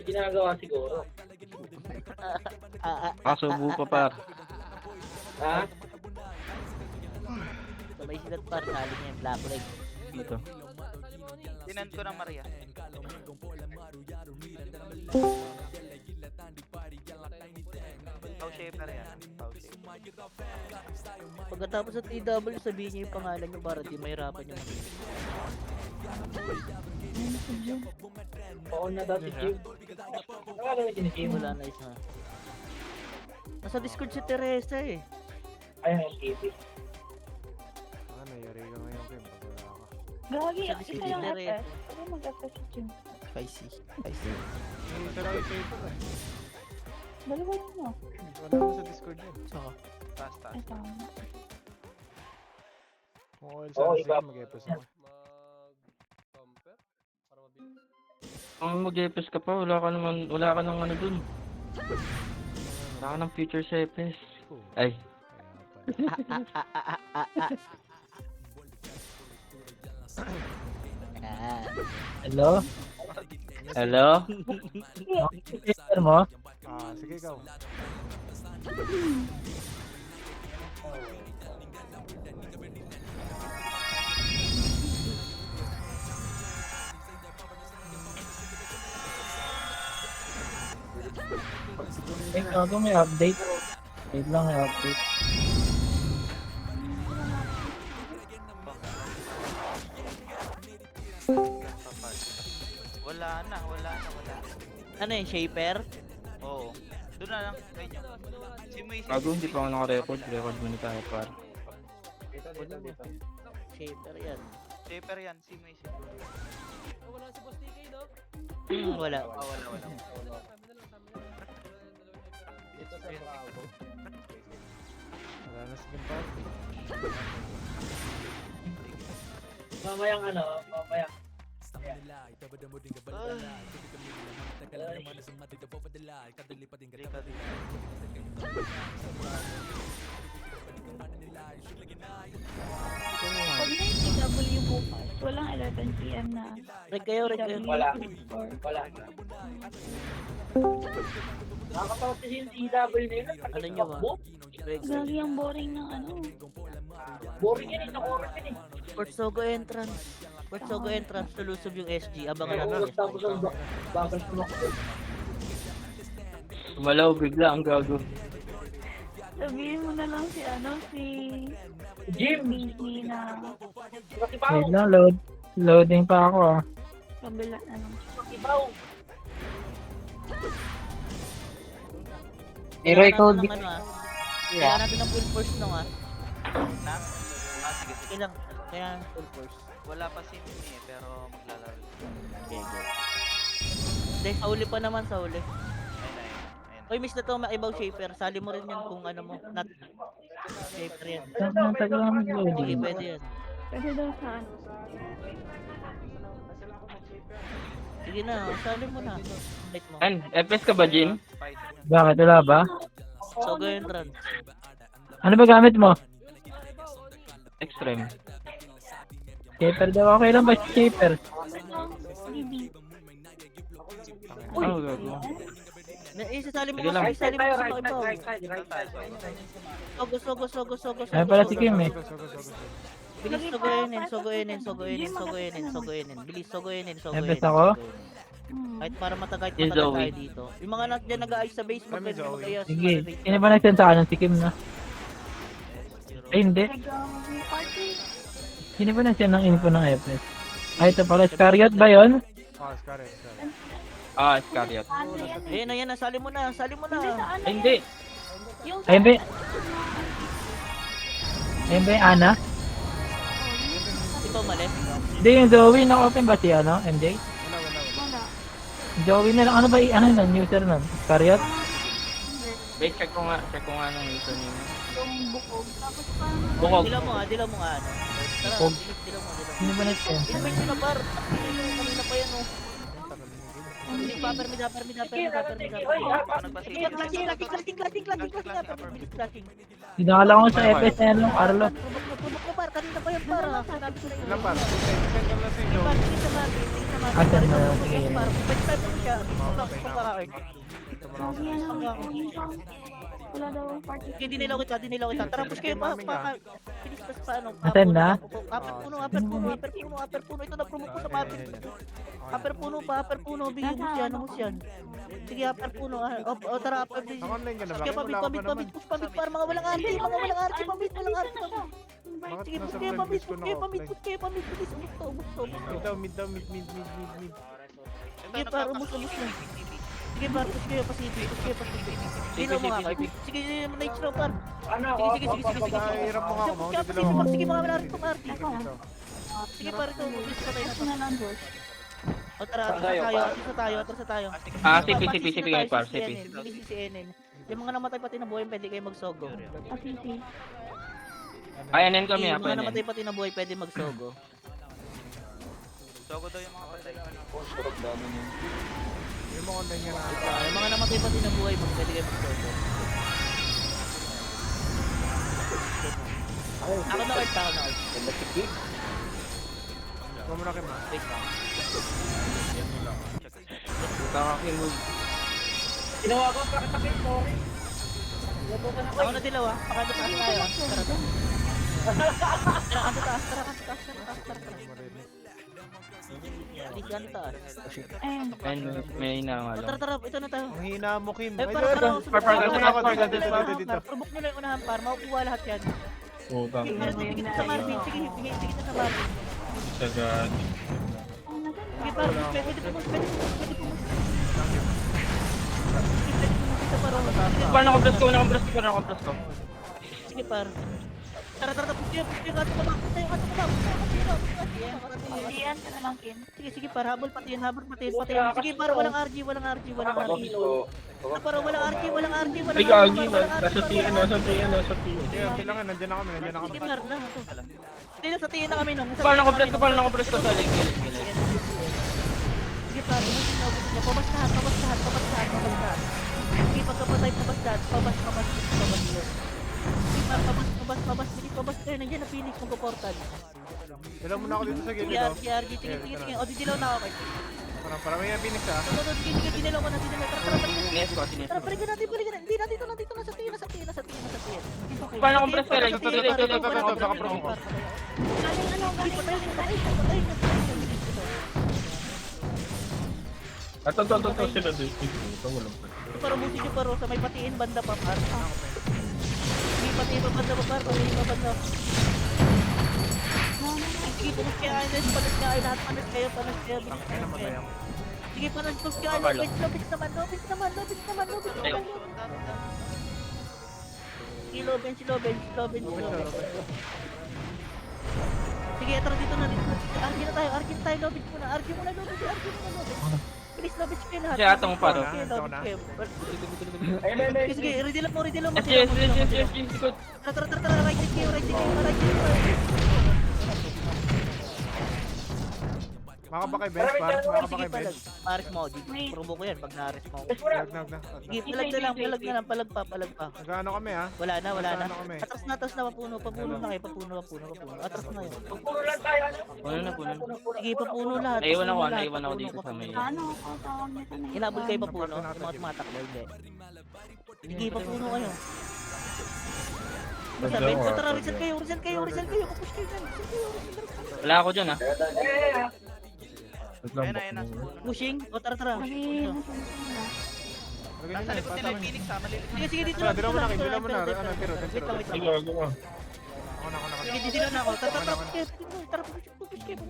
ginagawa siguro. Kasubo pa par. Ha? Sabay sila par, sali niya yung Black Leg. Ito. Tinan ko ng Maria. Pau shaper yan. Pau shaper. Pagkatapos sa TW, sabihin niya yung pangalan niyo para di mahirapan yung Oo na daw si Jim. Nakala mo si Jim. wala na isa. Nasa Discord si Teresa eh. Ayun ang TV. Ano, yari ka ngayon, Kim, pag wala ka. Gagi, Sabi si isa lang Peter eh. FS. Ano mag-FS si Jim? Spicy. Pero ay kayo ba? Dalawa yun mo. Wala mo sa Discord yun. Saka. Taas, taas. Ay, tama. Kung oil Oo, sana iba. sige, mag-epos ako. Kung mag-EPS ka pa, wala ka nang ano dun. Wala ka ng future sa EPS. Ay, Kaya pala. Ah. Hello? hello? Sister mo? Sige, ikaw. Ito may update. Wait lang, may update. Wala na. Ano yun, Shaper? Oo. Doon na lang. Kaya nyo. Si Moise. Bago hindi pa ako naka-record. Record muna tayo par. Shaper yan. Shaper yan. Si Moise. Wala. Wala. Wala na sa party. Mamayang ano, mamayang. Pag may TW bukas, walang 11 PM na. Reg kayo. Wala. Wala. Nakakatawa kasi yung TW na yun. Ano nyo ba? Reg. Gagi ang boring ng ano. Boring yan eh, nakurot yan eh. Port Sogo entrance. Port Sogo entrance, lulusob yung SG. Abangan Oo, natin. tapos ang bakal sumakot. Malaw bigla ang gago. Sabihin mo na lang si ano, si Jim! Busy na Makibaw! Wait lang, loading pa ako ah. kabila ano. Makibaw! I-record Kailangan natin ng ano, ah. Kailangan natin ng full force nung ah. Na? Sige. Kailangan. Kailangan ng full force. Wala pa si Mimi eh, pero maglalaro. Okay, go. Hindi, sa uli pa naman, sa uli. Ayun. Oy, miss na to, maibaw Shaper. Sali mo rin yan kung ano mo. Not Shaper yan. Ang tagal lang Sige, mag-loading. pwede yan. Pwede daw sa ano. Sige na, sali mo na. Invite mo. An, EPS ka ba, Jin? Python yun. Bakit? Wala ba? Sogo entrance. Ano ba gamit mo? Extreme. Shaper daw. Okay lang ba si Shaper? Bibi. Oh, gago. Isasali mo Sige lang. kasi, isali mo Tayo, sa right ibaw. side. Sogo. Ay pala si Kim eh. Bilis, sogoinin. Bilis, sogoinin. Epes ako? Kahit para matagal Yes, tayo Zoe. dito. Yung mga dyan nag-aayos sa base, Kami, pwede Zoe. mag-ayos. Sige. Sino ba nag-send sa akin? Si Kim na? Ay hindi. May party. Sino ba nag-send ng info ng FS? Ay ito pala. Scariot ba yun? Scarlet. Scariot. Ayan na, sali mo na. Hindi sa ano Ay, hindi. Yung Ayun ba? Ayun ba yung Ana? Ikaw mali. Hindi yung Zoe. Naka-open ba si ano? MJ? wala. Joey na lang. Ano ba ano nun? User nun? Scariot? Wait, check ko nga ng username. Yung bukog. Tapos parang Bukog. Dilaw mo nga ano. Tara, Bukog. dilaw mo. Sino ba nag-send? Invite mo na par. Kanina pa yan oh. Hindi pa, permida. Classing. Dinakala ko sa FS na yan, Carlo. par. Kanina pa yan, par. Sinabi ko na yun. Ilan par? Send ka lang sa inyo. Par, sige sa Marvin. Sige sa Marvin. Asan na? Par, Sige. par. Pwede tayo mo siya. Pagkakain. Lagi yan ang wala daw party. Hindi nilaw kita, hindi nilaw kita. Tara, push kayo pa. Pinis pa ano. Asan na? Upper puno. Ito na promote ko sa Marvin. Upper puno. Bigyan mo siya, ano mo siya. Sige, upper puno. O, tara, upper. Naka-online ka na ba? Kaya Wala ka pa naman. push pabit, para mga walang RT, pabit. Bakit Sige, nasa push kayo, friend pabit, list ko bilis, naka-offline? ubos to. Mid. Sige, para ubos na. Sige, par, push kayo, Pacific. Dilaw mo nga kayo. Sige, night slow, par. Sige. Hirap mo nga ako, Push kayo, Mount Dilaw. Pacific. Sige, mga wala rin itong RT. Dito. Sige, par, ito, ubos pa tayo na Ito to. na lang, boss. O, tara, atras na tayo. CP ngayon, par, CP. Bilis si NN. Yung mga namatay pati na buhay, pwede kayo magsogo. Pasisi. Ayan kami, Yung apa mga yan. namatay pati na buhay, pwede magsogo. Sogo daw yung mga patay. Yung mga online nga na. Yung mga namatay pati na buhay, pwede kayo magsogo. Ako na card. Ikaw muna kayo, ma. Wait lang. Kakakimog. Ako na dilaw ah. Pakadataas tayo ah. Tara. Hindi ka taas. Ayun. Ayan, may inaangal. Tara. Ito na tayo. Ang hina mo, Kim. Eh, Ay, para dito. Dito. Probok nyo lang yung unahan par. Makukuha lahat yan. Putang. Pero tigit sa Marvin. Sige na sa Marvin. Sagad. Sige par. Pwede pumus. Sige par. Paano ko blast ko? Sige par. Tara. Push kayo. Kato ka ba? Diyan ka na lang, Kin. Sige par. Habol pati yan. Sige par. Walang RG. Para walang RG. Ay, gagi na. Nasa tiyan. Sige, kailangan. Nandiyan na kami. Sige par. Hindi na sa tingin na kami nung. Paano ko blast ko sa gilid. Sige par. Pabas lahat. Sige pagkapatay. Pabas lahat. Pabas yun. Sige par. Pabas. Pabas kayo. Nandiyan na Phoenix magpo-portal. Ilan muna ako dito sa Sige, gilid, oh. RG. Sige. O, didilaw na ako kayo. Para may Phoenix, ah. Sige, didilaw ko na. Tara, Sinis ko. Tara, balikan natin. Hindi, nandito. Nasa tiyan. Paano ko blast ko? Baka promo ko. Ito, sila dito. Ito, walang pa. Para musik yung paro sa may patiin banda pa par. May patiin pa banda pa par. Sige, pumus kaya ayun. Panas kaya lahat. Panas kayo. Sige, panas kaya. Lobit naman. Lobench. Sige, tara dito na. RG na tayo. Lobit muna. RG muna. Please, lobit kayo lahat. Siya atong paro. Sige, redeal mo. Yes. Tara, right click kayo. Makabakay bench, par. Makabakay bench. Paris mo, promo ko yan pag na-aris mo. Nag. Sige, palag na lang, palag pa. Nag-ano kami, ah. Wala na. Nag-ano kami. Atras na, papuno na kayo, papuno. Atras na yun. Puno na. Sige, papuno lahat. Naiwan papuno ako dito sa may. Ano ako tawag nito na Inabol kayo papuno, yung mga tumatakbo, hindi. Sige, papuno kayo. Basta, bench, tara, reset kayo, push kayo dyan. Wala ako dyan, ah. Ayan na. Pushing, o tara. Kasi, Ganyan Nasa na, likod nila yung Phoenix ha, malilit. Sige, dito Wala, lang. dilaw mo na, dilaw mo na. Ano, tiro. Wait lang. Sige, ako. Ako na. Sige, dito na ako. Tara, push kayo.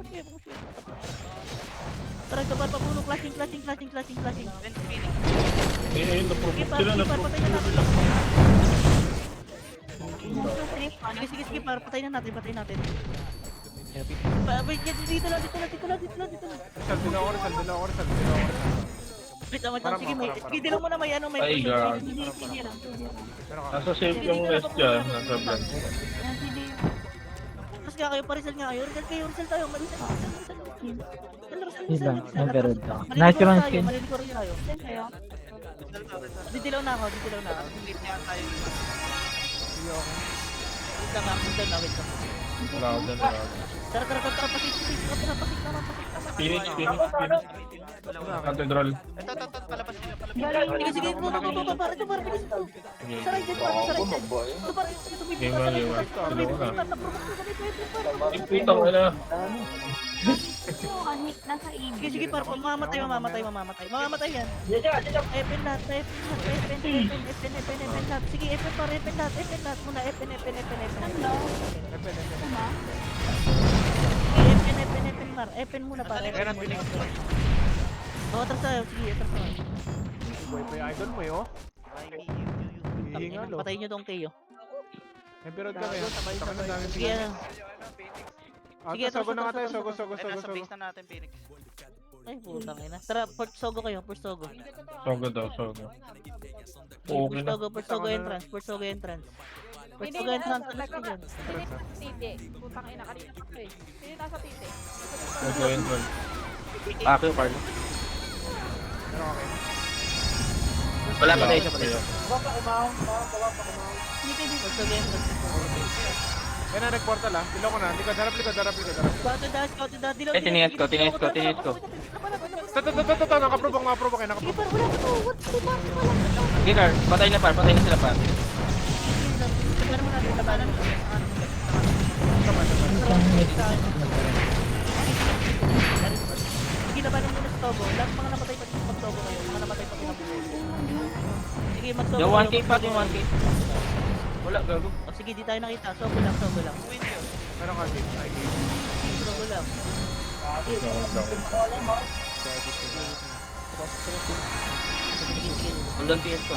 Tara, kapal, papuno, clashing. Then Phoenix. Sige, par, patay na natin. Sige, par, patay na natin. Wait, dito lang. Saldo na ako. Wait, sige, dilaw mo na may ano, may... Ay, God. Pero ka. Nasa safe yung S dyan. Nasa blank. Mas nga kayo, parisal nga kayo. Resal tayo. Ilan? Overload ako. Natural skin. Malilikor tayo. kayo. Didilaw na ako. Late na tayo. Sige, ako. Wait lang. Wala ako dyan, wala ako dyan. Tara, pasit. Phoenix. Cathedral. Ito, palabas nila, palabas. Galing. Sige, par, ito par, bilis mo. Saray dyan, par, saray dyan. Ito par, Game on, game on. par. Putang ina. Nasa ibig. Sige, par, mamamatay yan. Epen lahat. Sige, epen lahat muna, epen mar, epen muna par, epen muna. Atras tayo, sige, atras tayo. Boy pa yung idol mo eh, oh. Hihingal, oh. Patayin nyo tong Kayo. Emperor kami, ha? Saka na dami Sige, ano. Sige, Sogo na nga tayo, atras, sogo. Ay, nasa base na natin, Phoenix. Ay, putang ina. Tara, first sogo kayo, first sogo. Sogo daw, sogo. Okay na. First sogo entrance. First sogo entrance, alas ko dyan. Tite. Putang ina kanina pa eh. Sino nasa tite? Sogo entrance. Ako yung Carlo. Pero okay. Wala pa tayo siya pa tayo. First sogo entrance. Kaya na, nag-portal, ha? Dilaw ko na. Likod, harap. Scout to dash. Dilaw. Tiningis ko. Ito. Nakaprobok kayo, Sige, par, wala ko. What's the par? Sige, Car. Patay na sila par. Labanan mo natin, labanan. Sige, labanan muna sa Togo. Lahat mga namatay pa dito mag-Togo kayo. Mga namatay pa kinabuhay. Sige, mag-Togo Yung kayo. 1K pa, yung 1K. Wala, gago. O, sige, di tayo nakita. Sogo lang. Meron kasi. Ay, Sogo lang. Undang PS ko.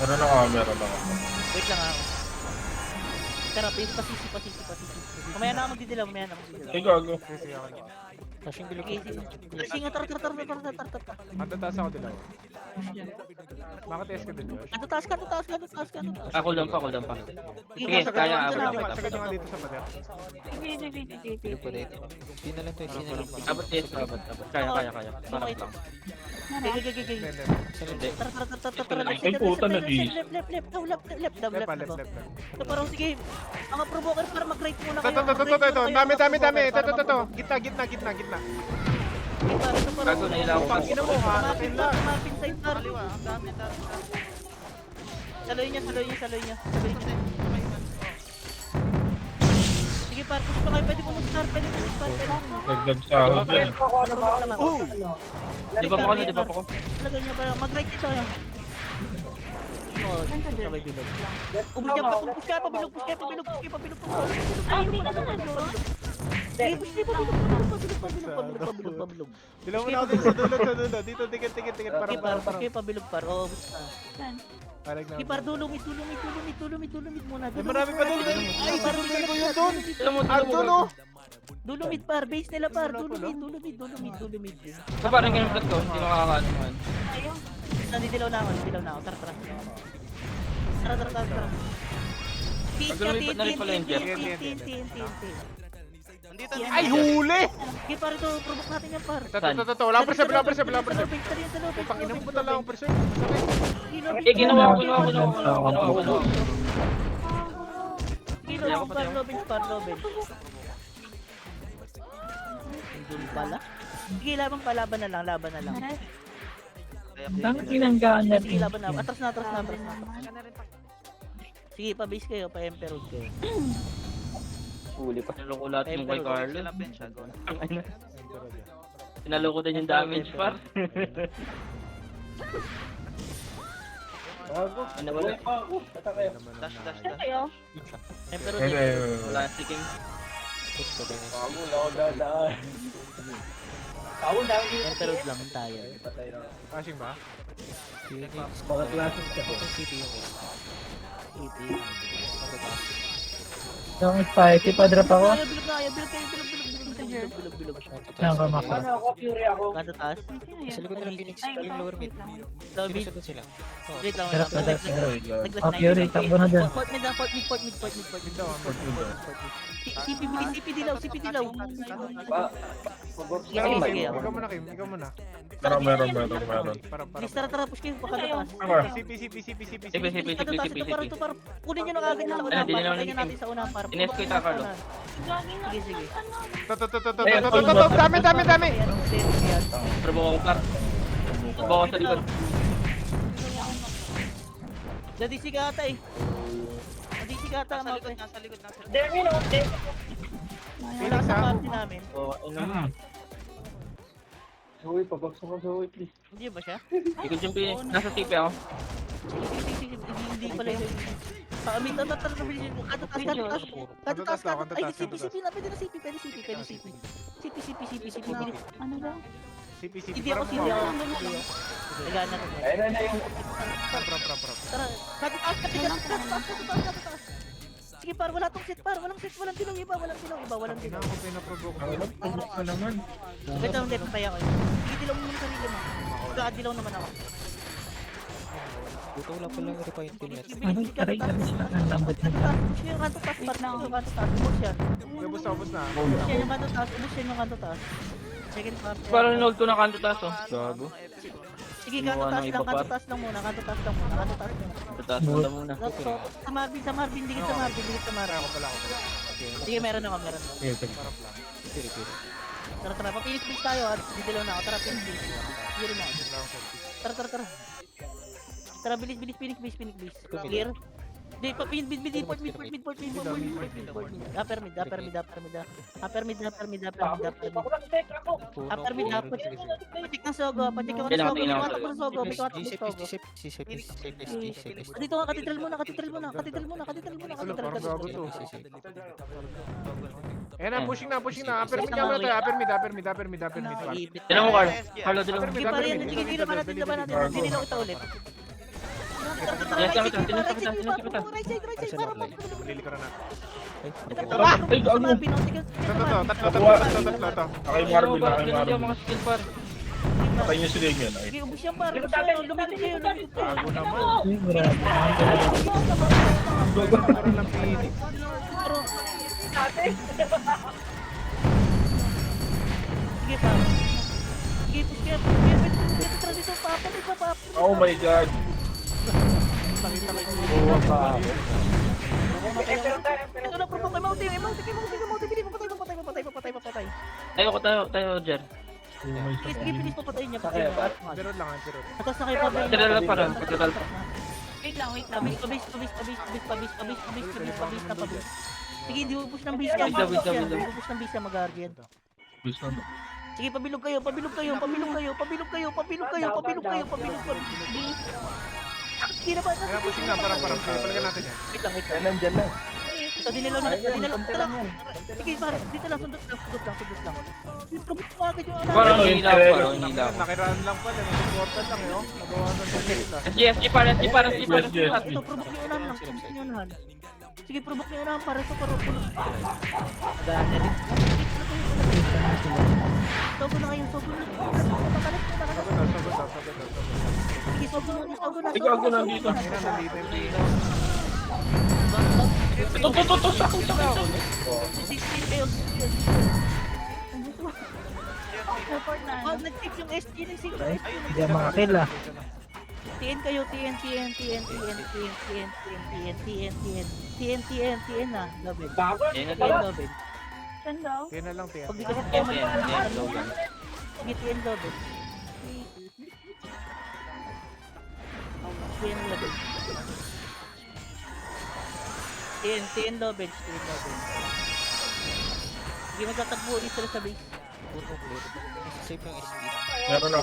Meron ako, meron ako. Wait lang ako. Tara, pasisi. Mamaya na ako magdidilaw. Ay, gago. sige ako na. Sige nga, tara. Ang tataas ako dilaw. Bakit SK din, Josh? Taas ka. Ako lang pa. Sige, Sige, kaya abot. Sagad nyo nga dito sa pader. Abot PS ko, abot. Kaya. Parang lang. Sige. Hindi. Tara. Ay, puta na, G's. Left. Left. Ito parang sige, mga provoker para mag-rate muna kayo. Ito. Dami. Ito. Gitna. Ito parang Gago, nailaw ko. Ina mo, hanapin lang. Kumapin sa par. Kaliwa, ang dami. Saloy niya. Sige par, push pa kayo. Pwede pumunta par. Dagdag sa ako dyan. Di ba pa ko? Lagay niya para mag-rate ito. Oh, sabay bilog. Push ka, pabilog. Ay, hindi ka na nandun. Sige, push ka, pabilog. Dilaw mo na ako dito sa dulo. Dito, tikit. Para. Push ka, pabilog par. Oh, Saan? Palag na. sige par, dulumit muna. Ay, marami pa doon. Ay, sarili ko yun doon. Alam mo, Dulo. Dulumit par, base nila par. Dulumit. So parang ganun ko, hindi makakaano man. Ayun. Nandidilaw na ako. Tara. Pag lumipat na rin pala yung jet. TNT. Nandito, Ay, huli! Sige par, ito, provoke natin yan par. Ito. Wala pa siya. Putang ina mo lang ang preserve. Masakit. Eh, ginawa ko. Lobin par. Dul pala. Sige, laban na lang. Ang kinanggaan na Sige, laban na. Atras na. Sige, pa-base kayo, pa-emperor kayo. Huli pa. Naloko lahat yung kay Carlo. sila Pentagon. Sinaloko din yung damage par. Ano wala? Dash. Saan kayo? Emperor Hindi, kayo. Wala si King. Emperor lang tayo. Passing ba? Yung spicy pa drop ako. Bilog kayo. bilog, bilog, bilog. Saan ka maka? Kanto taas. Sa likod ng Phoenix, yung lower mid. Lower mid. Sinusunod sila. Wait lang, Sarap na wait dahil. lang. Oh, Fury, takbo na dyan. Port mid, port mid, port mid, port mid, port mid. CP, bilis, CP dilaw, CP dilaw. Sige, sige, sige. Ikaw muna, Kim. Ikaw muna. Meron. Bilis, tara, push kayo, pakanto taas. CP. Kanto taas, ito para, kunin nyo na kagad na una. Hindi nila Patayin natin sa una para. Ines ko ita, Carlo. Sige, sige. Dami. Ayan, safe, yan. Probo ko, Clark. Probo ko sa likod. Jadi si Gata eh. Jadi si Gata Nasa map likod, eh. nasa likod, nasa likod. Wala sa party namin. Zoe, pabagsak ko Zoe, please. Hindi ba siya? Ikot yung pin. Nasa TP ako. Sige, hindi pala yun. Kami tatar na bilhin mo. Kanto taas. Ay, CP na, pwede na CP. CP. Ano daw? CP. Hindi ako. Nagana ko. Ayun na yung... Tara, kanto taas. Sige par, wala tong set par, walang set, walang dilaw iba. Ako pinaprovoke. Pabagsak ka naman. Wait lang, hindi patay ako. Sige, dilaw mo muna sarili mo. Dilaw naman ako. Buto wala pa lang refined pin yan. Ano, aray, sila. Ang lambot na dyan. Push yung kanto taas, par. Yung kanto taas, ubos yan. Ubus na. Ubos yan yung kanto taas, Second par. Parang inold ko na kanto taas, oh. Gago. Sige, kanto taas lang muna. Taas na muna. Sa Marvin, dikit sa Marvin. Ako pala. Sige, meron na. Tara, papilis-pilis tayo at didilaw na ako. Tara, pilis. Clear na. Tara. Tara, bilis. Clear. Di, port mid. Upper mid. Patik ng Sogo. Patik ng Sogo. Dito nga, katedral muna. Parang gago to. Ayan na, pushing na. Upper mid. Dilan mo, Carl. Carlo, dilan mo. Sige, pare yan. Sige, laban natin. Dinilaw kita ulit. Yes, kita. Right side, para mo. Lilikaran natin. Ay, gago. Tatlo. Akay Marvin. Hindi ako mga skill, par. Patay niyo si Damian. Sige, ubus yan, par. Lumikot kayo. Gago naman. Uy, grabe. Nagkaroon ng Phoenix. Sige, pa. Sige, push kayo. Tara dito, papa. Oh my God. Ito na, provoke kay Mauti. Patay. Ayoko tayo, Jer. Sige, bilis papatayin niya. Pero lang. Atas na kayo, pa. Patral pa. Wait lang. Pabis. Sige, hindi ubus ng base yan. Ubus ng base yan, mag-argue yan. Sige, pabilog kayo. Sige na ba? Ayan, pushing na. Parang. Palikan natin yan. Wait lang. Nandyan lang. Ito, dinilaw na. Sige, parang, dito lang, sundot lang. Kabit mo agad yung Parang alam. hila ako. Nakiraan lang pala. Important lang eh. Nagawa ng SG, parang. Ito, provoke niyo unahan. Sige, provoke niyo unahan para ito pulo. Gana rin. Sogo na kayo. Makalat. Sige, sogo na. Ikaw ako nandito. Ayan na, nandito yung Phoenix. Ito, sakong. 16 fails. Support na. Nag-fix yung SG ng siguro. Hindi ako makakill ah. TN kayo, TN na, Lobin. TN Lobin. Saan daw? Yan na lang, tiyan. Pag di kasi tayo mag-Lobin. Sige, TN Lobin. TN Lobin. TN Lobin. Sige, magtatagpo ulit sila sa base. Buto clear. Safe yung SB. Meron.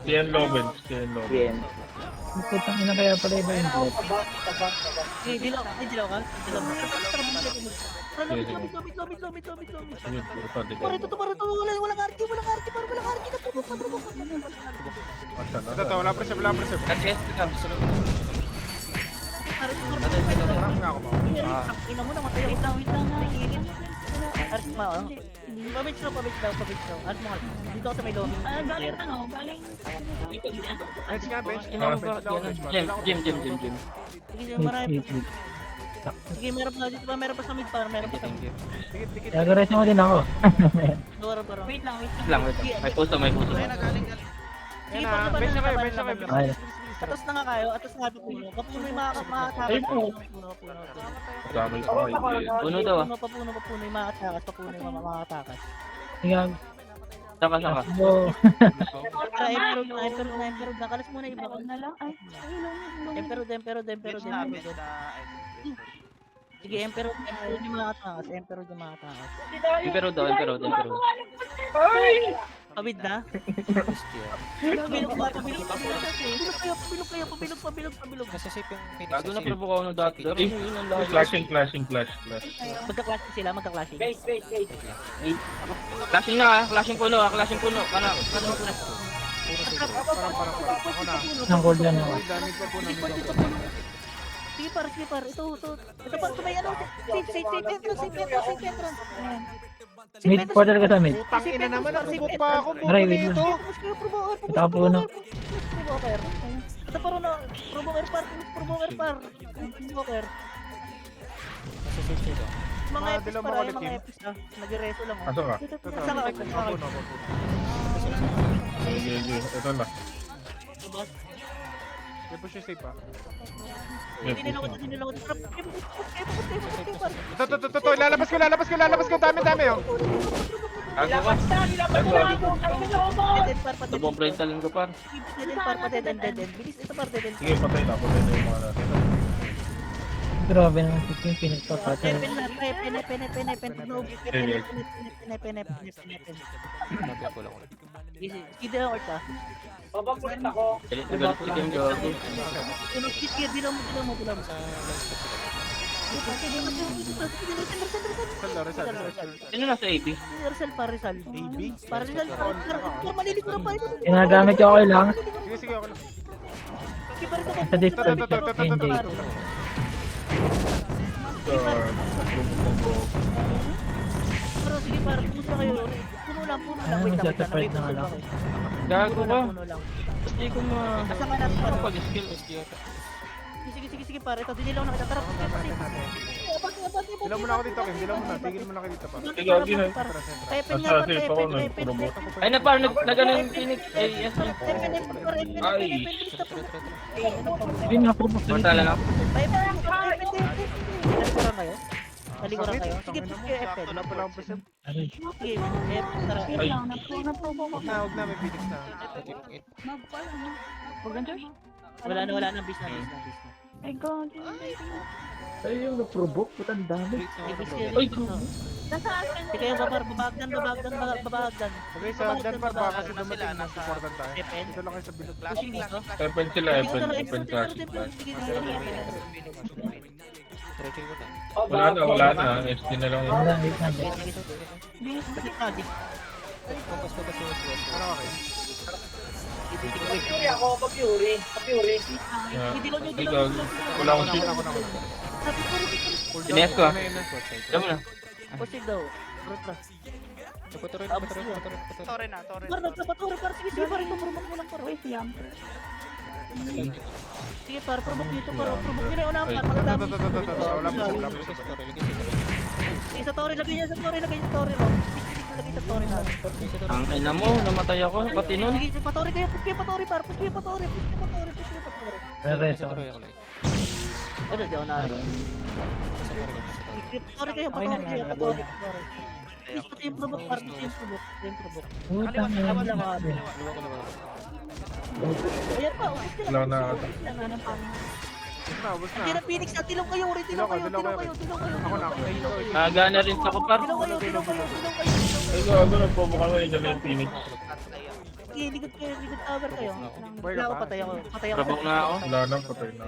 TN Loven. Putang ina kaya pala iba yung plot. Sige, dilaw ka? Dilaw ka? Walang arki. Ito, wala preserve. SG, Parang nga ako. Ina mo, namatay ako. Wait lang. Art mo, oh. Pabits daw. Art mo, dito ako sa may loaming. Galing ano, galing. Bench nga, bench. Ano Kailangan ba? bench lang, bench pa. Jim. Sige, marami. Sige, meron pa dito pa, meron pa sa mid par, meron pa sa mid. Dikit. Gagares mo din ako. Dora pa. Wait lang. Lang. May puso. Ayun na, galing. Sige, Yan na, bench na kayo, bench na kayo. Ay. Atas na nga kayo, atas nga puno. Kapuno yung mga makakatakas. Puno. Puno daw ah. Papuno yung makakatakas, papuno yung mga makakatakas. Sige. Saka. Go. Emperor na. Kalas muna iba. Wag na lang. Ay, ilong. Emperor. Bench na, bench na. Sige, Emperor yung makakatakas. Emperor yung makakatakas. Pero daw. Pabid na? Pabilog kayo. Gago na provoke ako ng dati. Yun ang lahat. Flashing. Magka-clashing sila, magka-clashing. Flashing puno. Kana. Parang. Ako na. Nang gold yan ako. Uy, damage pa po na. Sige par. Ito pa, may ano. Safe entrance. Mid quarter ka sa mid. Putang ina naman, nakubok pa ako. Aray, Buko wait nito. Ito ako na. Ito pa rin provoker par. Mga Mga epics dilaw para mo ulit mga yun. epics ah. Nag-reso lang. Aso ka? Saka ako. Sige. Ito na. May push yung safe pa. Dinilo ko. Ito. Lalabas ko. Dami oh. Gago ka. Dead par pa. Tubong prentalin ko par. Dead par pa. Dead end. Bilis ito par dead end. Sige, patay na yung mga natin. Grabe naman si Kim pinagpapatay. Skid lang orta. Galit si Kim gago. Skid dilaw mo. Result. Sino nasa AP? Rizal pa Rizal. Para Rizal. Malilig ko na pa ito. Ginagamit ko okay lang. Sige, okay lang. Sa distance. NJ. Pero sige para puso kayo. Puno lang. Wait lang. Certified na nga lang. Gago ka. Puno lang. Hindi ko Kasama natin para pag-skill. Sige para ito dinilaw na kita. Tara. Dilaw mo na ako dito, Kim. Dilaw mo na. Tigil mo na kayo dito pa. Pepen nga Nasa par. safe ako, nag-promote. Ay na par, nagano yung Phoenix. Ay, yes. Yun nga, provoke sa Mantala na. Naliguran kayo. Sige, push kayo Epen. Wala pa lang ang percent. Aray. Sige, Epen, tara. Wait lang. Naprobo ko. Huwag na. May Phoenix na. Magpala na. Wag na, Josh. Wala na, bis na. Ay, God. Ay, yung na-provoke. Putang dami. Uy, Nasa akin. Sige, babagdan. Okay, sa hagdan pa ba? Kasi dumating na supportan tayo. Epen. Ito lang kayo sa bilog. Pushing dito. Open sila, open flashing. Wala na. SD na lang yun. Wala, wait na. Ano okay? Ikaw, wala akong shoot. Ines ko ah. Diyan mo na. Pushing daw. Tore na. Par, nagpapaturo, par. Sige, par. Promote mo lang, par. Wait lang. Sige, par. Promote dito, par. Promote nyo na yung unahan, par. Ito. Magdami. Wala pa. Sige, sa Tori. Lagay niya sa Tori, Ro. Lagay sa Tori na. Ang ina mo, namatay ako. Pati nun. Sige, patori kayo. Push kayo, patori, par. Push kayo, patori. Re-reso. Ano, di ako na. Patori kayo, patori kayo. Please, pati yung provoke, par. Pati yung provoke. Putang ina. Ayan pa, ubus nila. Wala na. Ubus na. Hindi na Phoenix na. Tilaw kayo, Uri. Tilaw kayo. Ako na. Gana rin sa ko par. Tilaw kayo. Ay, gago, nagpromo ka na yung Phoenix. Sige, ligot tower kayo. Boy Wala ka ako, pa? patay ako. Provoke na ako. Wala na, patay na.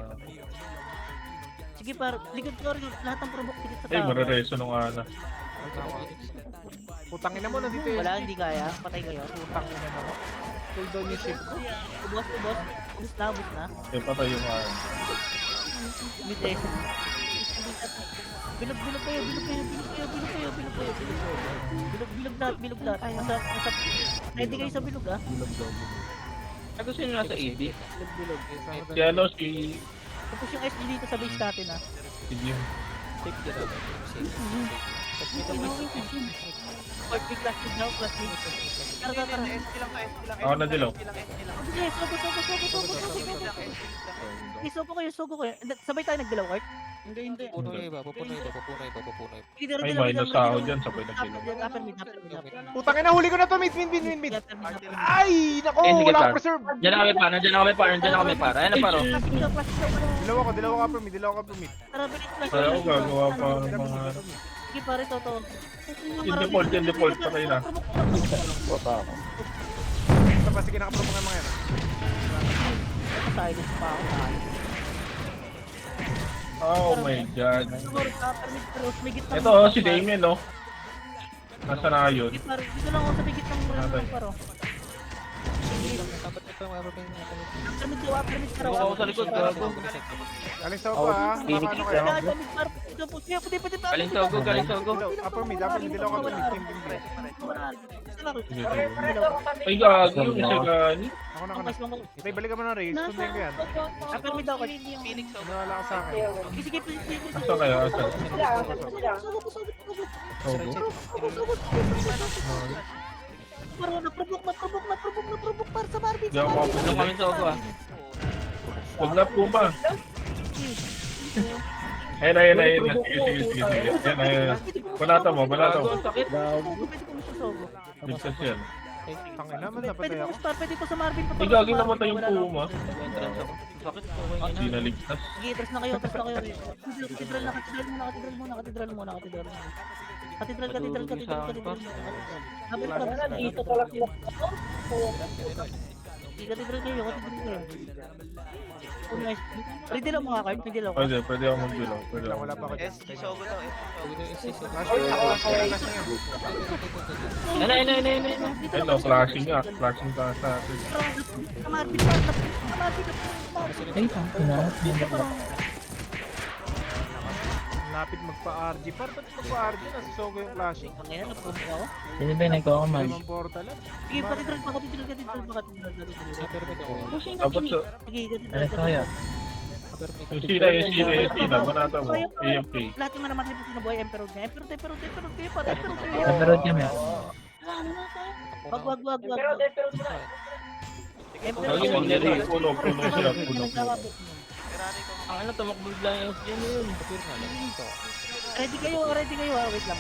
Sige, par. Ligot tower yung lahat ng provoke dikit sa Ay, tower. marireso nung ana. Putang ina mo, nandito yun. Wala, hindi kaya. Patay kayo. Putang ina mo. Cool down yung ship ko. Ubos. Ubus na. Eh, patay yung ana. Mid eh. Bilog kayo. Bilog lahat. Nasa, ready kayo sa bilog, ah. Ako sino nasa AD? Bilog. Si ano, si... Tapos yung SD dito sa base natin, ah. Si Jim. Part big class big now, class big. Tara. SP lang ka, SP lang. Ako na dilaw. Sige, sogo kayo. Sabay tayo nagdilaw, Art? Hindi. Pupuno iba. Ay, minus ako dyan, sabay na dilaw. Upper mid. Putang ina, huli ko na to, mid. Ay, nako, Eh, sige, wala par. akong preserve. Diyan na kami para. Ayan na paro. Dilaw ako upper mid. Tara, bilis class. Kaya ako gagawa pa ng mga... Sige, pare, totoo. Yung default pa kayo na. Ito pa, sige, nakapromo nga mga yan. Silence pa ako. Oh my god. Siguro sa upper mid, pero may gitna. Ito, si Damien, no? Nasa na yun? Sige, pare, dito lang ako sa may gitna ng Okay. paro. Upper mid, paro. Ako sa likod, gago. Alis ako pa, ha? Baka ano kayo? Galing Sogo. Upper mid, dilaw ako upper mid. Team. Ay, gago yung isa gani. Ako na. Ray, balik ka mo ng Ray. Sundin ko yan. Upper mid ako. Phoenix, oh. Nawala ka sa akin. Sige, Asa kaya? Asa? Paro, naprobok par sa Barbie. Di ako makapunta. Ano kami Sogo ah? Huwag na po ba? Ayun. Sige. Ayun. Banata mo. Sakit. Ligtas yan. Tangin naman, napatay Pwede ako. ko par, pwede ko sa Marvin pa. Ay, gagi namatay yung puma. Sakit. Hindi na ligtas. Sige, tres na kayo. Katedral muna. Katedral. Habang pa. Dito pala sila. Katedral kayo. Ready lang mga card, ready lang. Pwede ako magbilaw. Wala pa ako dyan. SG Sogo daw, Hello, flashing nga. Flashing ka sa atin. Marvin pa. Ay, tangina. Lapit magpa-RG. Ba't magpa-RG? Nasa Sogo yung flashing. Ngayon, naprobo ako. Sino ba yung nagko-command? Limang portal. Sige, katedral. Dapat sa... Sige, Ano sa kaya? Yung sila. Banata mo. AFK. lahat yung naman na buhay Emperor niya. Emperor kayo pa. Nabarod kami. Wag. Lagi nangyari. Puno siya. Ang ano, tumakbo lang yung SG yun. Ready kayo, wait lang.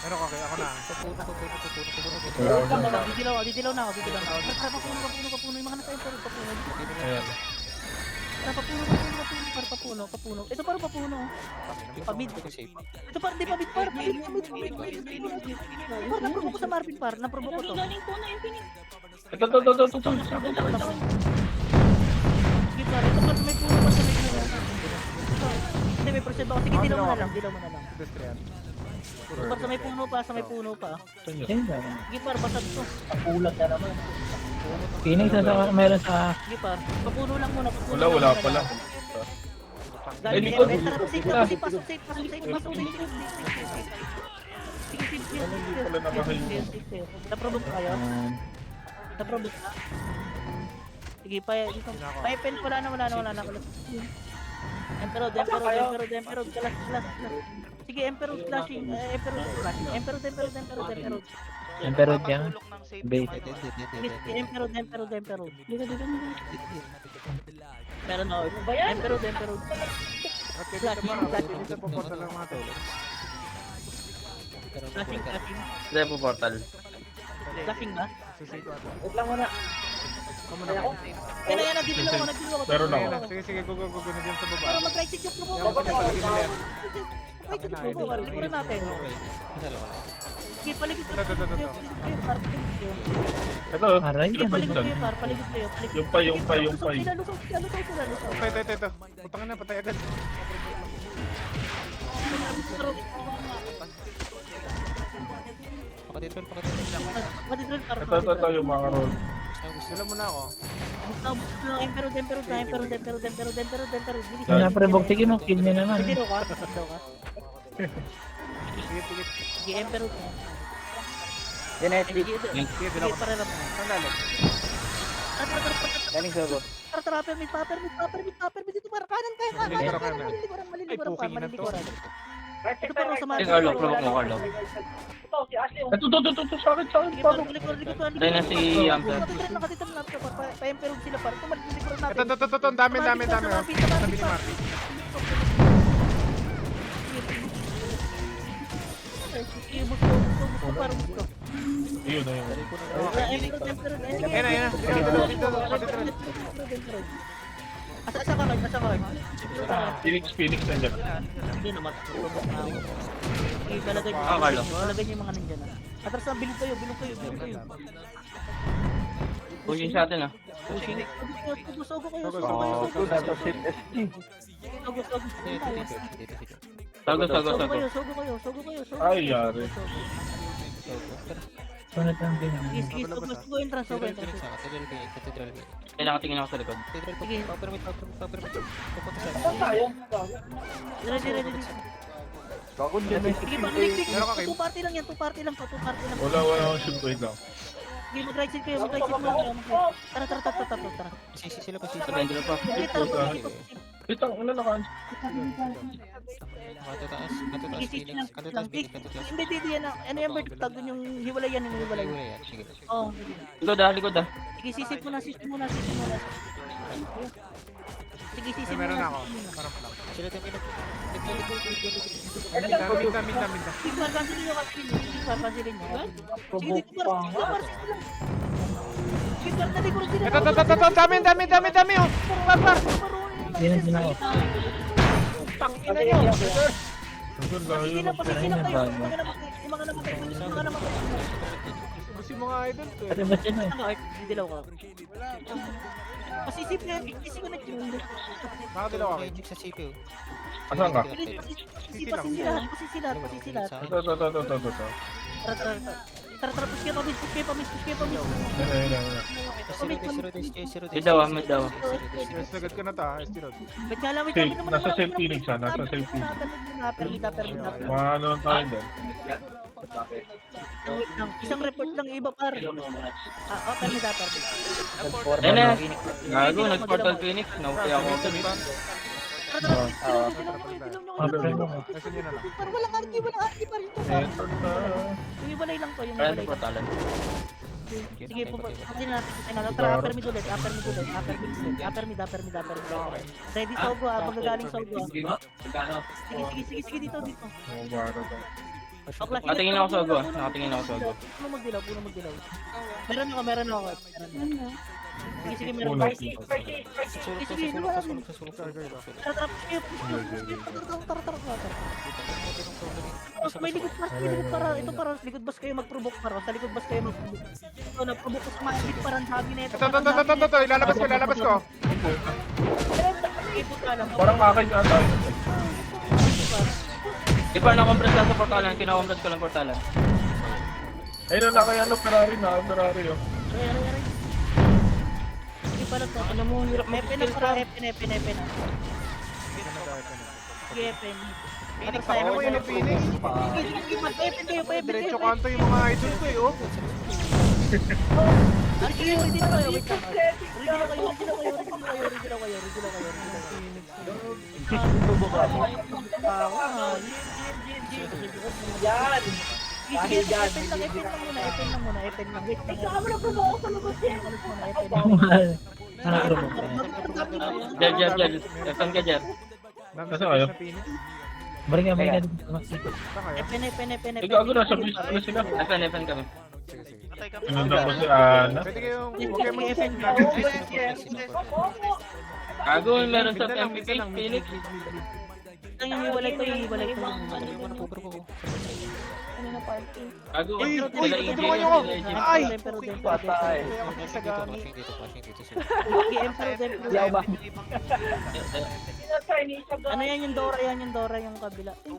Pero okay, ako na. Didilaw na ako. Papuno yung mga nasa Emperor, papuno. Ayan. Papuno. Ito parang papuno. Pamid. Ito parang di pamid. Naprobo ko sa Marvin par. Naprobo ko to. Ito. Sige par. Ito par may puno pa sa may puno. Hindi may percent ako. Sige, dilaw mo na lang. Industrial. Ito par sa may puno pa. Sino ba? Sige par, basag to. Phoenix na meron sa... Sige par. Papuno lang muna. Wala pala. Dahil Eh, may likod. pasok safe. Hindi pala nakahingi. Naprobo kayo? Naprobo ka? Sige, pa-pen, wala na. Emperor, kalas. Sige, Emperor flashing. Emperor. Emperor yan. Tulok ng safe. Base. Sige, Emperor. Meron ako. Emperor. At kaya dito pa, dito po portal lang mga to. Flashing. Repo portal. Flashing ba? Sisig ko ata. Yan, dito lang ako. Meron ako. Sige, go na dyan sa baba. Para mag-right click yung Yan, palagay mo yan. right click mo. Likuran natin. Sige, paligid kayo. Ito. Aray, yan. Paligid kayo. Yung pa. Lusaw. Ito. Putangin na, patay agad. Katedral para Ito yung mga roll. Sila muna ako. Emperor. Bilis. Yung na-provoke, sige mo, kill niya naman. Hindi daw ka. Sige, Emperor. Genetic. Sige, para lang. Saan galing? Galing Sogo. Tara, permit dito para kanan kayo. Malilikuran. Ito parang sa mga. Carlo, provoke mo, Carlo. Ito, sa akin. Sige, parang likuran. Tayo na si Amper. Nakatitan na pa-emperor sila para tumalikuran natin. Ito, dami. Oh. Sabi ni Marty. Yun. Asa ka kayo? Phoenix nandiyan. Hindi naman. Ibalagay niyo. Carlo. Ibalagay niyo yung mga nandyan. Atras na, bilog kayo. Pushing sa atin ah. Pushing. Sogo kayo. Sogo kayo. Ay, yari. Sunod ang ganyan. Sige, sogo entrance. Ay, nakatingin ako sa likod. Sige. Ready. Gago Genetic. Sige, mag-click. Meron ka, Kim? 2 party lang yan. 2 party lang. Wala akong shoot. Wait lang. Sige, mag-right side kayo. Tara. Sabi, hindi na pa. Sige, tara. Wait lang, wala nakaan. Sige, lang. Hindi yan. Ano yung bird tag dun yung hiwalay yan. Oo. Likod ah. Sige, sisip muna. Sige, sisip Meron muna. ako. Parang lang. Minta. Sige, parkansilin nyo. Sige, dito para sisip lang. Sige, nalikuro sila. Ito, dami. Oh. Par. Hindi na sila ako. Tangina nyo. Sige lang kayo. Yung mga namatay. Gusto yung mga idol ko. Pati ba sila? Hindi dilaw ka. Pasisip na. Isip ko na yun. Nakadilaw ako. Asan ka? Pasisilat. Ito. Tara, push kayo pa, miss. Mid daw ah. Sagad ka na ta, Estirod. Ba't nga lang, wait Safe. lang, Nasa safe Phoenix ha. Nasa safe Phoenix. Permita. Mga ano tayo doon. Wait lang, isang report lang iba par. Permita. Ayun na. Gago, nag-portal Phoenix. Naupi ako. Tara, Nasaan nyo na lang. par, walang arki par ito. Enter na. Yung ibalay lang to, yung Kaya ibalay lang. portalan. Sige, pupunta natin. Tara, upper mid ulit. Upper mid. Ready Sogo ah, magagaling Sogo ah. Sige, dito. Oh, baro to. Nakatingin ako sa Sogo ah. Nakatingin ako sa Sogo. Puno magdilaw. Meron ako. Sige, meron Una. ako. Sige, tara. May likod para ito para likod bas kayo mag-provoke para sa likod bas kayo mag-provoke. Ito na-provoke ko sa mga likod para sabi na ito. Ito. Ilalabas ko. Parang akin ata. Di pa na-compress lang sa portalan. Kina-compress ko lang portalan. Ayun na kaya Ferrari oh. Sige pala to. Ano mo hirap Epen na para Epen na. Sige, Epen. Phoenix, ano mo yun, Phoenix? Sige, mag-Epen kayo. Diretso kanto yung mga idol ko eh, oh. Sige, ready na kayo. Wait lang. Ready na kayo. Yan. Sige, Epen lang muna. Wait lang. Ikaw mo na provoke sa lubos yan. Nakaprovoke. Jer. Epan ka, Jer. Kasi kayo? Balik nga dito. Epen. Ikaw ako nasa bridge na sila. Epan kami. Pinundan ko si Ana. Pwede kayong, Sige, huwag kayong Epen. Gago, meron sa MVP. Phoenix. Ang hiwalay ko. Ano na party? Gago, Uy, sila EJ. tutulungan niyo ako. Ay! Patay. Yaw ba? Ano yan yung Dora yung kabila. Ito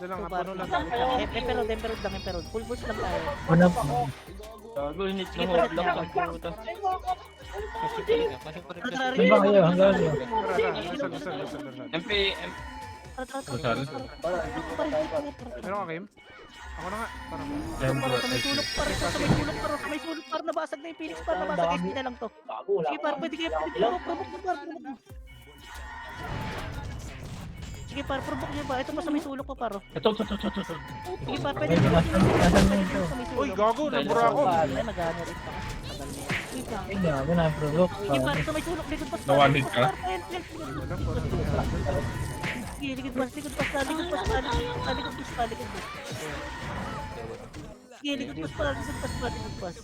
lang, puno lang. Emperor lang. Full boost lang tayo. Una pa. Gago, hinit ng hotlock ang puta. Saan ba kayo? Hanggang ano? MP, Meron ka, Kim? Ako na nga. Parang. Para sa may sulok, para sa may sulok, para sa may sulok, para nabasag na yung Phoenix, para nabasag SP na lang to. Sige, par, pwede kayo, provoke mo, par, provoke mo. Sige, par, provoke nyo ba? Ito pa sa may sulok ko, paro. Ito. Sige, par, pwede Wait, kayo, nasaan na ito? sa may Uy, sulok. gago. Nabura ako. Ay, nagano rin pa. Tagal na yan. Wait lang. Ay, gago na, provoke. Sige, par, sa may sulok, likod pas, par, Nawanid likod ka? pas, par, sige, likod pas, likod pas, likod pas, likod pas, likod pas. Sige, likod pas, par, likod pas, par, likod pas.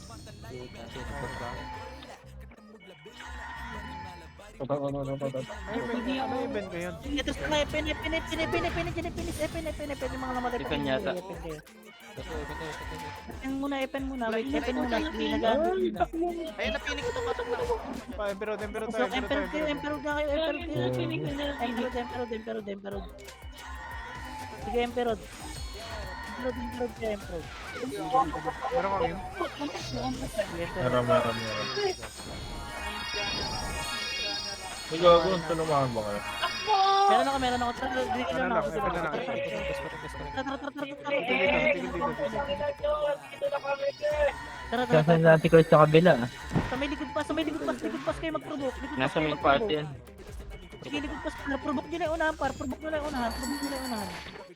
May event kayo. Ito sa mga epin, mga namatay Ipin yata. Epin muna, wait, epin muna, hindi nag-ano. Ayun na, Phoenix, tumatok na. Emperor tayo. So, Emperor na kayo, Emperor. Sige, Emperor. Emperor. Meron ka, Kim? Meron. May gago, tulungan ba kayo? Meron ako. Tara, dito lang ako. Epin na lang. Tara. Saan natin ko sa kabila? Sa may likod pas kayo mag-provoke. nasa main party yan. Sige, likod pas. Provoke nyo na yung unahan, par. Provoke nyo na yung unahan.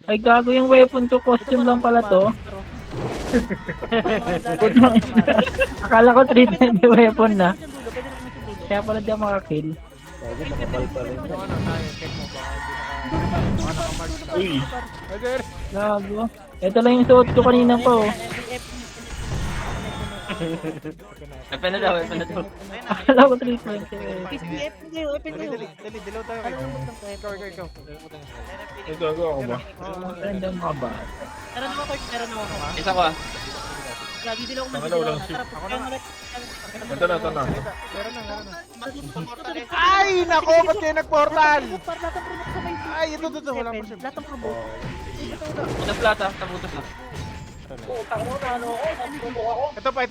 Ay, gago yung weapon ko. Costume lang pala to. Akala ko treatment yung weapon na. Kaya pala di ako makakill. Uy. Gago. Ito lang yung suot ko kanina pa oh. MP na daw. Akala ko treatment eh. Dali, dilaw tayo. Ikaw. May gago ako ba? Random ka ba? Meron ako. Isa ko ah. Lagi dilaw ko Tama na, walang shit. Ito na. Meron na. Ay, nako, ba't kayo nag-portal? Ay, ito. Wala pa siya. Lahat ng provoke. Ilang plata, tabutos na. Ito pa.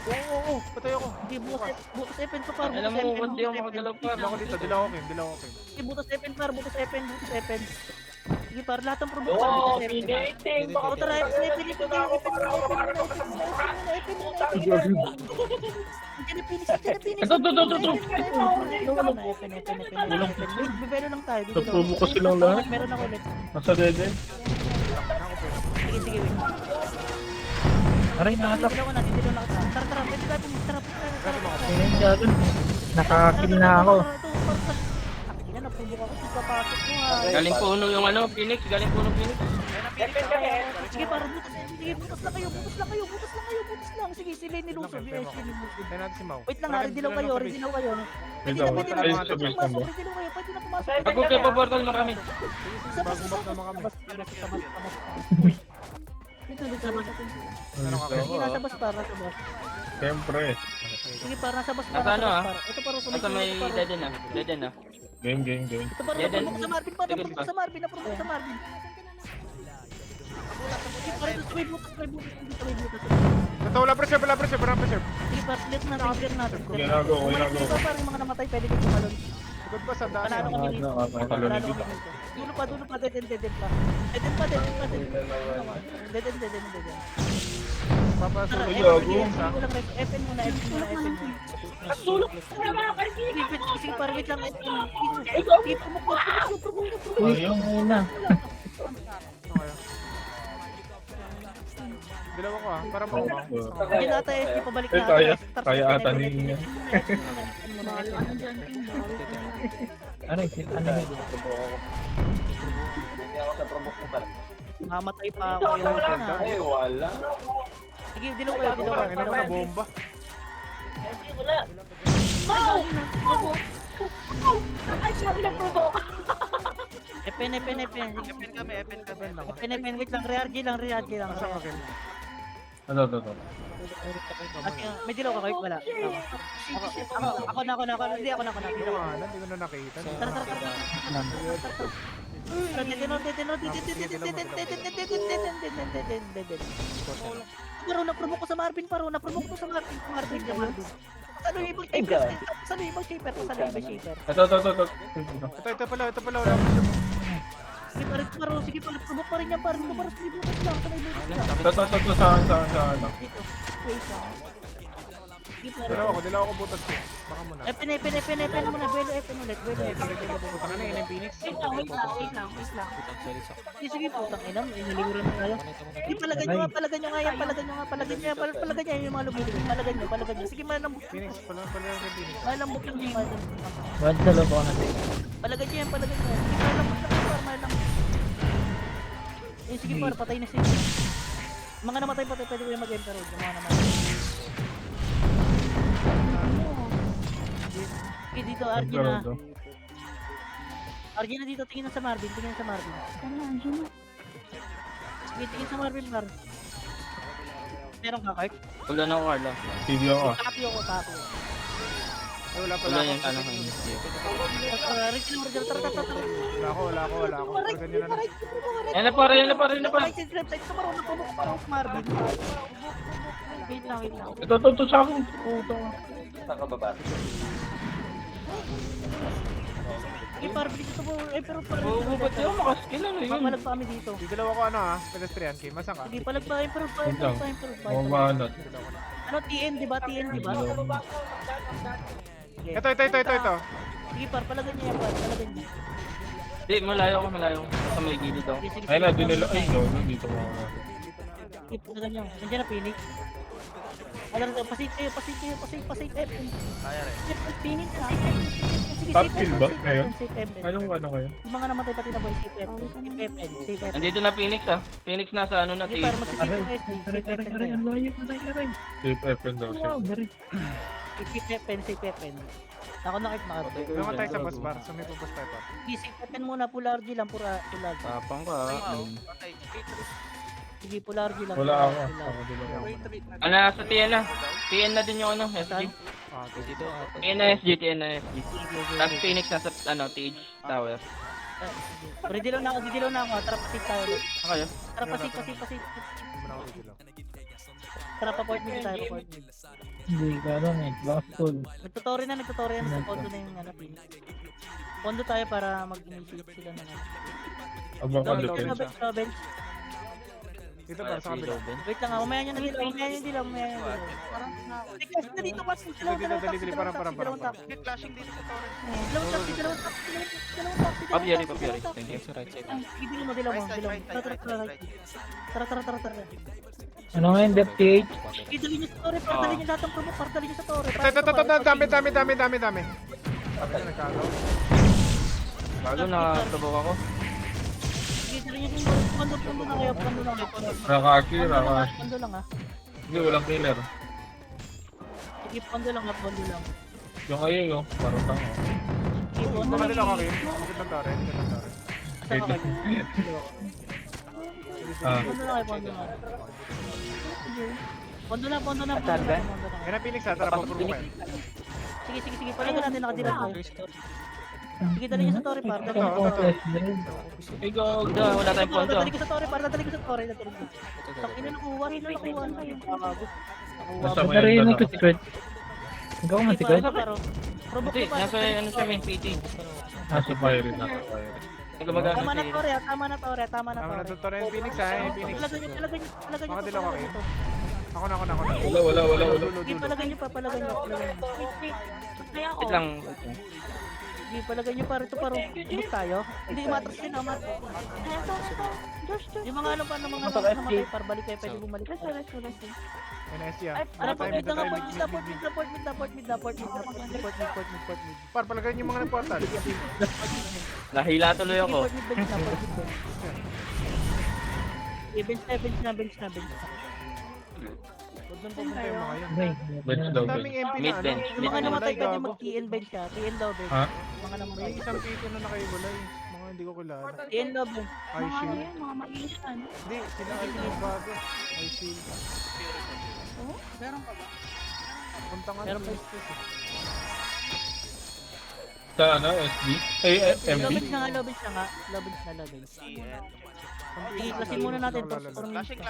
Oo, patay ako. Hindi, bukas Epen ko par. Alam mo, kung di ako makagalaw pa. Dilaw ako dito, dilaw ako, Kim. Sige, bukas Epen par, bukas Epen. Sige par, lahat ng provoke par, bukas Epen. O tara, Epen. Ito. Bibelo lang tayo. Naprobo ko silang lahat. Meron ako ulit. Nasa dede. Sige, wait. Aray, nakatak. Dilaw na kita. Tara, pwede natin. Tara. Ayun, gago. Nakakakill na ako. Ina, naprovoke ako. Papasok mo ha. Galing puno yung ano, Phoenix. Sige, para butas. Sige, butas lang kayo. Sige, sila ni Luso. Tayo natin si Mau. Wait lang, dilaw kayo. Wait lang, ayos to base mo. Pwede na pumasok. Pag okay pa portal mo kami. Bagumbak naman kami. Dito, sabas. Meron ka, Kim? Sige, nasa bas para sa bas. Siyempre. Sige, para nasa bas Nasa ano, ah? Ito para sa Nasa may dead na. Game. Ito para Dead end. naprovoke sa Marvin pa. Naprovoke sa Marvin. Sige, para ito may butas. Ito, wala pressure. Sige, para clear natin. Ginagawa ko. Para yung mga namatay, pwede ko tumalon. Good pa, sandaan. Panalo kami dito. Makalunod Panalo dito. kami dito. Dulo pa. Dead end pa. Dead end. Papasukin Ay, yung gago. audience, ha? FN muna. Sige, para wait lang. Sige, provoke. Ayun na. Dilaw ako, ha? Para maumang. Hindi na tayo, pabalik Eh, na. kaya ata ninyo. Aray, ano yun? Mamatay pa ako yun. Wala. Sige, dilaw kayo. Ang ina ko na bomba. FN. Wait lang, re-RG lang. Nasa ka, Kim? Ito. May dilaw ka, wait, wala. Ako na. Hindi ako na. Hindi ko na nakita. Tara. Paro, na-promote ko sa Marvin, paro, na-promote ko sa Marvin, Marvin. Saan yung ibang shaper? Saan yung ibang shaper? Saan yung ibang shaper? Ito. Ito pala, wala akong shoot. Sige, paro, sige, promote pa rin yan, paro, paro, sige, bukas lang, sanay bukas lang. Ito, sa ano. Dito, wait lang. Sige, Dilaw ako butas ko. Baka muna. Pene muna, Buelo Epen ulit, Buelo Epen. Puta ka na yun yung Phoenix. Wait lang. Sige, putang ina, inalimuran na tayo. Sige, palagan nyo nga yan, palagan nyo yung mga lumilin, palagan nyo. Sige, malambot. Phoenix, pala yung Phoenix. Malambot yung malambot. Bad sa loob ako natin. Palagan nyo yan. Sige, malambot lang, malambot. Sige, par, patay na siya. Mga namatay, pwede ko yung mag-enter road, yung mga namatay. Okay, dito, Arjuna. Arjuna dito, tingin na sa Marvin, Sige, tingin sa Marvin, Mar. Meron ka, Kart? Wala na ako, Carla. Video ko. Copy ako. Ay, wala pala Wala ako. yung ano kayo. Wala ako. Pero ganyan na. Yan na pa. Marvin. Wait lang. Ito sa akin. Puta. Marvin, dito mo. Pero parang. Oo, ba't yun? Makaskill ano yun? Papalag pa kami dito. Dilaw ako pedestrian kay. Masan ka? Sige, palag pa, improve pa. Bumanot. Ano, TN, di ba? Ito. Sige, par, palagan niya yan, palagan niya. Di, malayo ako. Sa may gilid ako. Sige, Ay na, dinilo. Ay, no. Dito ko. sige, palagan niya. Nandiyan na, Phoenix. Alam na, pasit kayo. Phoenix, ha? Sige, Top safe kill FM, ba safe ngayon? FM, safe FM. Anong ano kayo? Yung mga namatay pati na boy, safe FM. Safe FM. Nandito na Phoenix ah. Phoenix nasa ano na Sige, team. par, magsisip yung SD. Safe FM tayo. Safe FM daw siya. Safe FM. Ako na kahit makapag. Naman tayo sa bus bar. So may bus tayo pa. Sige, safe FM muna, full RG lang, full RG. Tapang ka. Sige, full RG lang. Wala ako. full RG lang. Ako din ako. Ano, sa TN na. TN na din yung ano, SG. TN na SG. Tapos Phoenix nasa ano, TH Tower. Pero dilaw na ako. Tara, pasig tayo ulit. Ano kayo? Tara, pasig. Muna ako dilaw. Tara, pa-port mid tayo, pa-port mid. Hindi ka lang eh. Last call. Nagtutorial na sa pondo na yung ano, pin. Pondo tayo para mag-initiate sila ng ano. Abang ka Bench, dito. bench. Dito para sa kabila. Wait lang, mamaya nyo na dito. Kasi na dito, pas. Dalawang taxi. Dalawang taxi. Papiari. Thank you. Dilaw mo. Tara. Ano nga yung depth TH? Idali nyo sa torre, para dali nyo lahat ng promote, para dali nyo sa torre. Dami. Sabi na nagkagaw. Bago nakatubok ako. Sige, dali nyo yung pondo na kayo. Rakaki. Pondo lang ha. Hindi, walang killer. Sige, pondo lang. Yung kayo yung parang tanga. Sige, pondo Baka lang. dilaw ka kayo. Bakit lang tore? Asa ka kayo? Ah. Pondo lang kayo, pondo lang. Pondo na. Yan ang Phoenix ha. Tara, papuro kayo. Sige, palagan natin nakadila tayo. Sige, dali nyo sa torre, par. Ito. Ikaw, wala tayong pondo. Dali ko sa torre, par. Dali ko sa torre. Ina, nakuha. Basta Ba't may na rin ano. yung secret? Ikaw nga secret? Hindi, nasa ano siya main PT. Nasa fire na. Hindi gumagana Tama na si... torre, tama na torre. Tama na to tore yung Phoenix ha. Yung Phoenix. Palagan nyo Baka sa dilaw ka torre kayo. dito. Ako na. Wala. Sige, palagan nyo. Wait lang. Sige, palagan nyo para ito paro. Bumit tayo. Hindi, umatras yun, umatras. Yung mga ano pa ng mga namatay, par balik kayo, pwede bumalik. Yan na SG ha. Tara, Tayo, port tayo, mid. Par, palagayin yung mga nagportal. Nahila tuloy ako. Bench na. Huwag nang pumunta yung mga yun. Bench daw. Ang daming MP na Mid ano. bench. Yung mga namatay, pwede Gago. mag-TN bench ka. TN daw bench. Ha? Mga namatay. May isang pito na nakaiwalay. Mga hindi ko kilala. TN daw bench. Ay, shield. Mga mag-iisan. Hindi, sila ay bago. Ay, shield. Meron pa ba? Punta nga Meron sa pa. Mistis. Sa ano, SB? Ay, MB? Lobens na nga, lobens na nga. Lobens na, lobens. Sige, klasin muna natin. Clashing.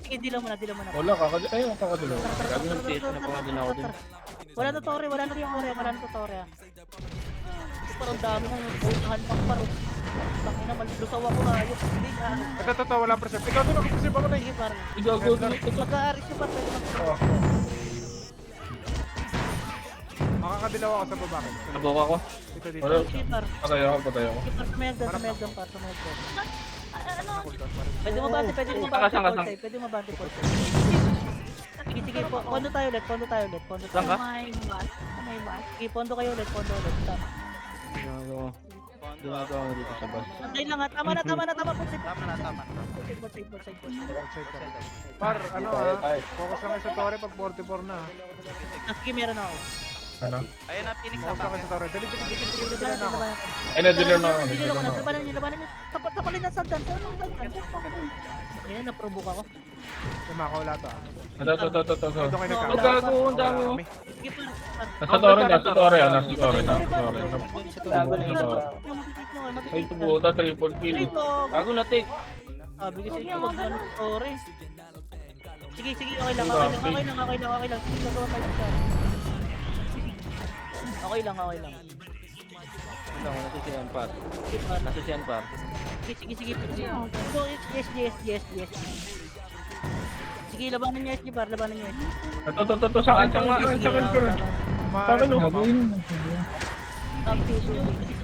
Sige, dila muna, dila muna. Wala, ayun, kakadalawa. Gago ng PS na pa din ako dun. Wala na tore, wala na tore. Parang dami nang buhahan pang paro. Tangina, malusaw ako na. Ayos, hindi na. Ito, totoo, wala present. Ikaw doon, ako present ako na Sige, par. Gago dun. Mag-aaris ko pa, pwede mag- Makakadilaw ako sa baba. Nabuka ko. Dito, dito. Wala, Sige, par. patay ako. Sige, par, sumayagdan, par. Ano? Pwede mo bante, Saan? pwede mo bante, Sige, pondo tayo ulit. Saan ka? May bus. May bus. Sige, pondo kayo ulit. Tama. Ginagawa mo dito sa bus. Antay lang ha. Tama na. Tama na. Par, ano focus lang kayo sa Torre pag 44 na. Sige, meron ako. Ano? Ayun na, Phoenix na Focus lang kayo sa Torre. Dali na ako. Ay, na-dealer na ako. Labanan niyo. Tapalin ng sagdan. Ayan, naprovoke ako. Kumakawala to ah. Ito. Doon kayo nagkakaroon. Ang gago, ang dami mo. Sige, par. Nasa Torre. Nasa Torre. Ay, tubuta, triple kill. Gago na take. Sabi ko sa inyo, wag na story. Sige, okay lang. Sige, gagawa tayo dyan. Okay lang. Ito, nasisiyan par. Sige, par. Nasisiyan par. Sige. So, yes. Sige, labanan niyo SG, par. Ito. Sa akin ko. Sa akin ko.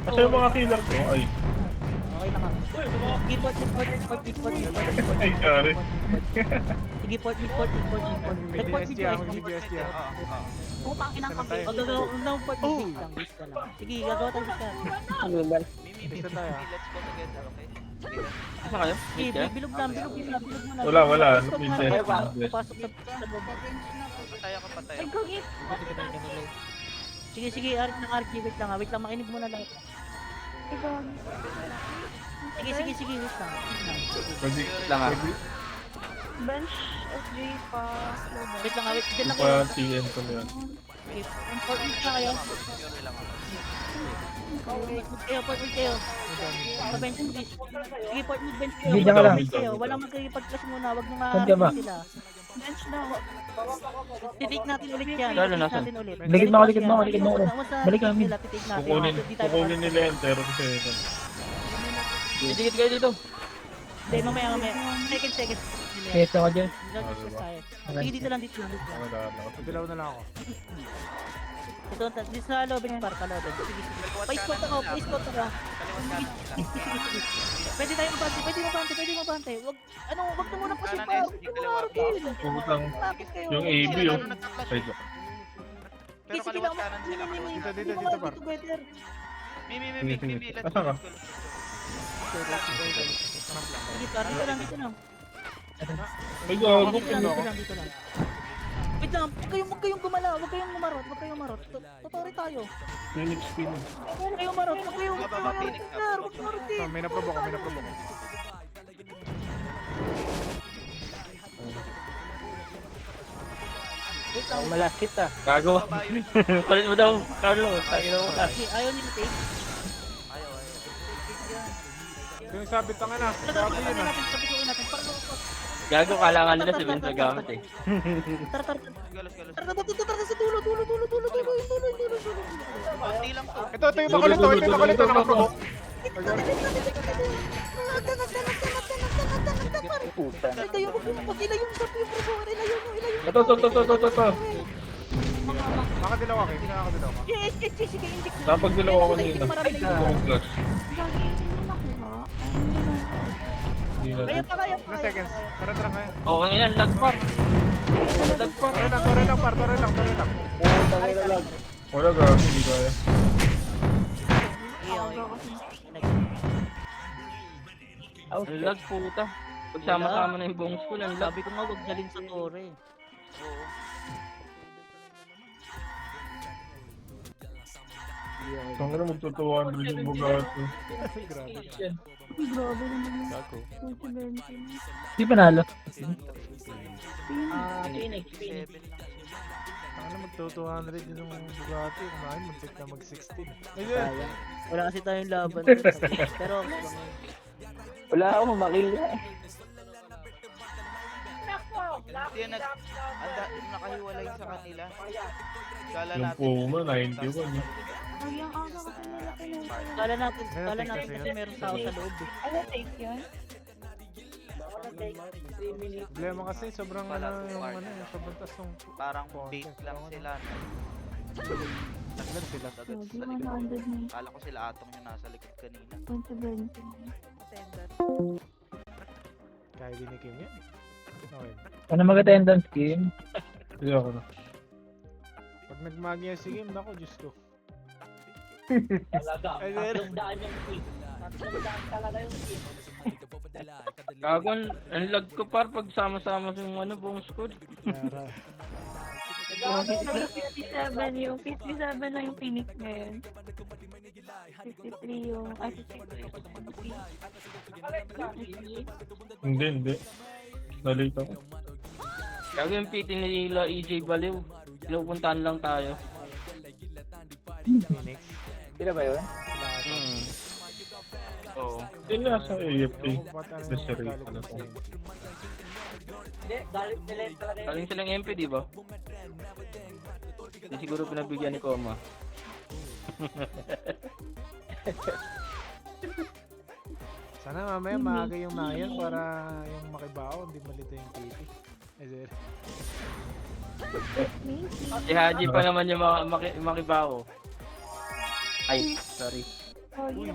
Kasi yung mga killer ko. Ay. Okay lang. Sige, port. Ay, sorry. Sige, port. May Nag-port DSG video, ako, may DSG ako. Putang ina ka. Tayo. port lang. Sige, gagawa tayo dyan. Isa tayo ah. Let's go together, okay? Saan kayo? Sige, Meet ka? bilog lang. Wala. Pasok sa loob. Patay. Ay, gagit. Sige, Arik ng RG, wait lang, makinig muna lang. Ay, gagit. Sige, wait lang. Lang ah. Bench, SG pa. Wait lang, dyan lang Pa kayo. TN ko yan. Important na kayo. Port mid kayo. Pa-bench please. Sige, port mid bench kayo. Hindi, dyan ka lang. Walang magkakipag-clash muna, wag nyo Saan ka ba? sila. Bench na. Titake natin ulit yan. Lalo Titake nasa? natin ulit. Likod mo ako. Balik Balik kami. Titake natin. Kukunin nila yung terror kasi ito. Dikit kayo dito. Hindi, mamaya. Second. Yes, ako dyan. Sige, dito lang. Dilaw na lang ako. Ito, dito sa lobby para ka lobby. Sige. Pa-spot ako. Pwede tayo mabante. Wag na muna kasi pa. Putang. Bakit kayo? Yung AB oh. Ay, Pero Sige kaliwat lang. kanan sila. Dito, par. Better. Mimi, let's Asa ka? go. Sige, par. Dito lang. Ay, gago. Dito lang. Wait lang, huwag kayong gumala, huwag kayong marot. Tutori tayo. Phoenix spin. Huwag kayong marot. May naprovoke. Wait lang. Malakit ah. Gago. Palit mo daw, Carlo. Tayo mo ka. Okay, ayaw nila take. Yung sabit ang na. Grabe yun ah. Tapos natin. Gago, kailangan nila si Vince gamit eh. Tara. Galos. Sa dulo. Konti lang to. Ito yung makulit to. Nakaprovoke. Ilayo mo sa yung provoke. Ilayo mo. Ito. Makadilaw ako. Hindi nakakadilaw ako. Yes, sige, hindi. Napag dilaw ako kanina. Marami na Ito ko flash. Gagit. Hindi nakuha. Hindi na. Kaya pa. 2 seconds. Tara kayo. Oo, kanina, lag par. Torre lang. Wala gago, hindi kaya. Ang lag puta. Pagsama-sama na yung buong school, ang lag. Sabi ko nga, huwag dalhin sa tore. Oo. Kung ano magtutuwa rin yung bugato. Grabe naman yung Puti Benson. Di panalo. Phoenix. 7 lang. Ano mag-200 yun yung Bugatti. Kumain, muntik na mag-16. Ayun. Sayang. Wala kasi tayong laban. Pero, Wala ako mamakil nga eh. Hindi yan nakahiwalay sa kanila. Kala Yung natin. Puma, 91. Ay, ang aga kasi nila kinuha. kala natin kasi meron tao sa loob eh. Ano take yun? Problema kasi sobrang Pala, ano yung Mark. ano yung sobrang tas ng Parang konti. bait lang sila. Taglag sila. Agad Hindi sa likod. 100 na Kala ko sila atong yung nasa likod kanina. 20. Kaya din ni Kim yan. Okay. Ano mag-attendance game? Hindi ako na. Pag nagmagya si Kim, nako, Diyos ko. Talaga. Ayun. Daan yung team. Daan talaga yung team. Kagon, ang lag ko par pag sama-sama yung buong squad. Yara. Yung 57 yung 57 lang yung Phoenix ngayon. 53 yung 53. Hindi. Nalito ako. Kago yung PT nila EJ Baliw. Pinupuntahan lang tayo. Phoenix. Sila ba yun? Oo. Hindi na sa AFP. Ba't ano Best yung series galit ano sa to. Kim? Hindi, galit nila yung talaga yung Galing silang MP, di ba? Hindi siguro pinabigyan ni Koma. Sana mamaya maaga yung nayan para yung makibao, hindi malito yung titi. Ayun. Si Haji pa naman yung makibaho. Ay, sorry. Oh, yun